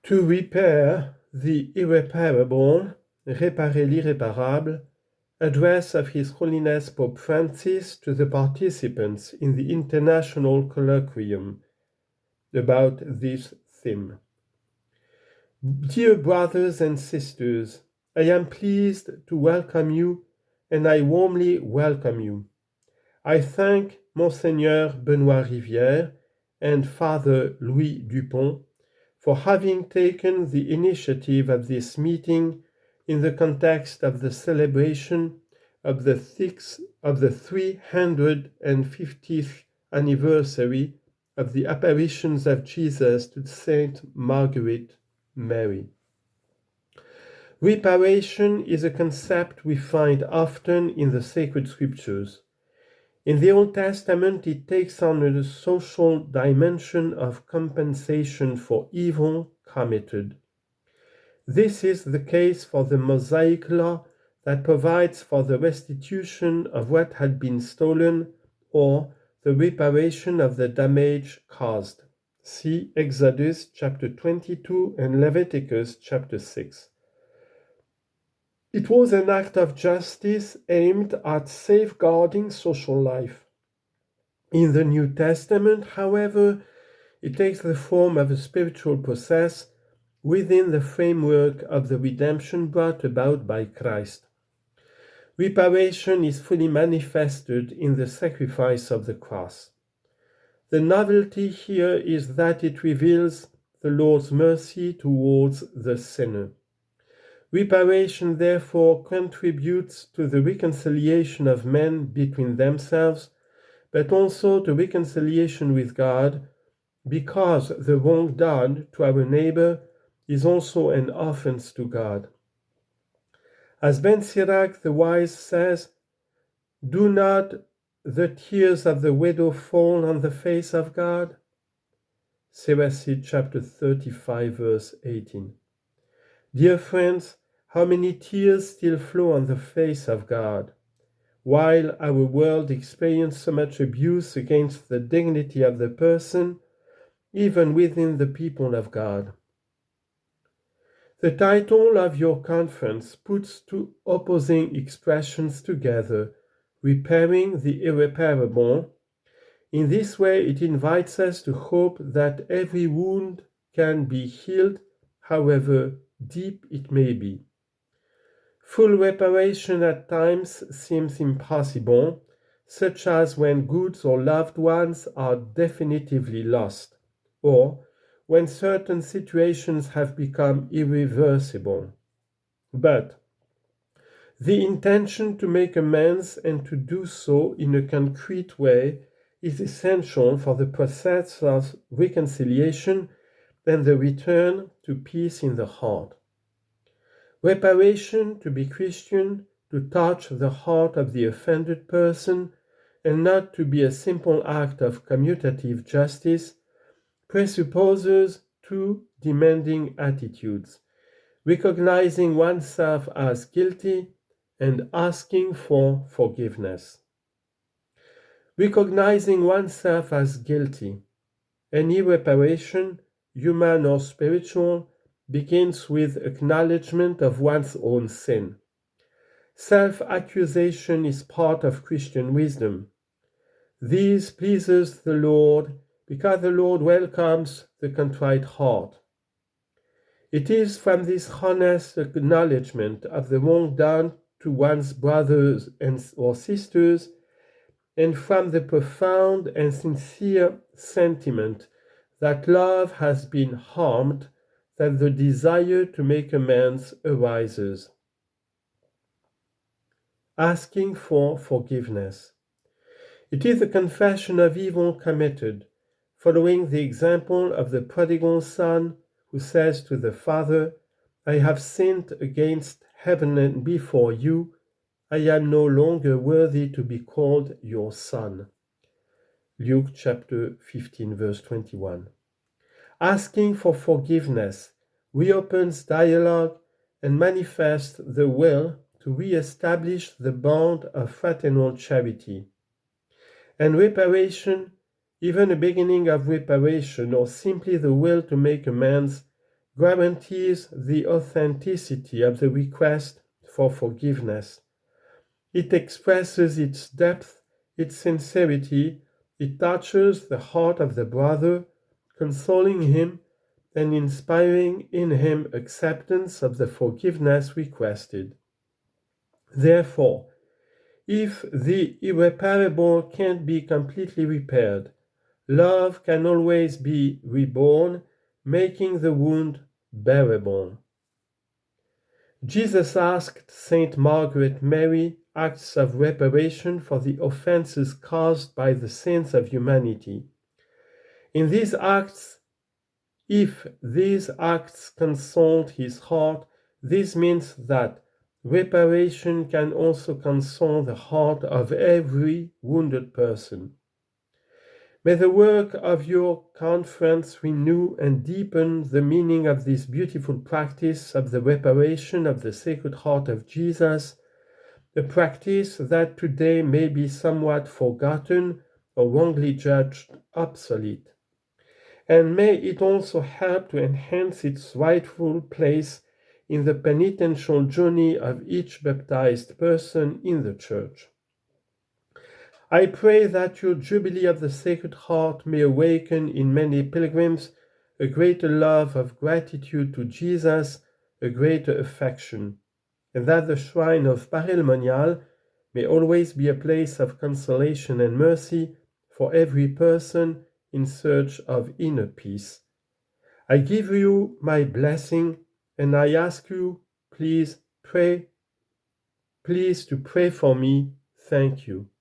To repair the irreparable, réparer l'irréparable, address of His Holiness Pope Francis to the participants in the International Colloquium about this theme. Dear brothers and sisters, I am pleased to welcome you, and I warmly welcome you. I thank Monseigneur Benoît Rivière and Father Louis Dupont for having taken the initiative of this meeting in the context of the celebration of the 350th anniversary of the apparitions of Jesus to Saint Margaret Mary. Reparation is a concept we find often in the sacred scriptures. In the Old Testament, it takes on a social dimension of compensation for evil committed. This is the case for the Mosaic Law that provides for the restitution of what had been stolen or the reparation of the damage caused. See Exodus chapter 22 and Leviticus chapter 6. It was an act of justice aimed at safeguarding social life. In the New Testament, however, it takes the form of a spiritual process within the framework of the redemption brought about by Christ. Reparation is fully manifested in the sacrifice of the cross. The novelty here is that it reveals the Lord's mercy towards the sinner. Reparation, therefore, contributes to the reconciliation of men between themselves, but also to reconciliation with God, because the wrong done to our neighbor is also an offense to God. As Ben Sirach the Wise says, "Do not the tears of the widow fall on the face of God?" Sirach chapter 35, verse 18. Dear friends, how many tears still flow on the face of God, while our world experiences so much abuse against the dignity of the person, even within the people of God. The title of your conference puts two opposing expressions together, repairing the irreparable. In this way, it invites us to hope that every wound can be healed, however deep it may be. Full reparation at times seems impossible, such as when goods or loved ones are definitively lost, or when certain situations have become irreversible. But the intention to make amends and to do so in a concrete way is essential for the process of reconciliation and the return to peace in the heart. Reparation, to be Christian, to touch the heart of the offended person, and not to be a simple act of commutative justice, presupposes two demanding attitudes: recognizing oneself as guilty and asking for forgiveness. Recognizing oneself as guilty. Any reparation, human or spiritual, begins with acknowledgement of one's own sin. Self-accusation is part of Christian wisdom. This pleases the Lord because the Lord welcomes the contrite heart. It is from this honest acknowledgement of the wrong done to one's brothers or sisters, and from the profound and sincere sentiment that love has been harmed, that the desire to make amends arises. Asking for forgiveness. It is a confession of evil committed, following the example of the prodigal son who says to the father, "I have sinned against heaven and before you. I am no longer worthy to be called your son." Luke chapter 15, verse 21. Asking for forgiveness reopens dialogue and manifests the will to re-establish the bond of fraternal charity. And reparation, even a beginning of reparation, or simply the will to make amends, guarantees the authenticity of the request for forgiveness. It expresses its depth, its sincerity. It touches the heart of the brother, consoling him and inspiring in him acceptance of the forgiveness requested. Therefore, if the irreparable can't be completely repaired, love can always be reborn, making the wound bearable. Jesus asked Saint Margaret Mary acts of reparation for the offenses caused by the sins of humanity. In these acts, if these acts consoled his heart, this means that reparation can also console the heart of every wounded person. May the work of your conference renew and deepen the meaning of this beautiful practice of the reparation of the Sacred Heart of Jesus, a practice that today may be somewhat forgotten or wrongly judged obsolete. And may it also help to enhance its rightful place in the penitential journey of each baptized person in the Church. I pray that your Jubilee of the Sacred Heart may awaken in many pilgrims a greater love of gratitude to Jesus, a greater affection, and that the shrine of Parélemonial may always be a place of consolation and mercy for every person in search of inner peace. I give you my blessing, and I ask you, please to pray for me. Thank you.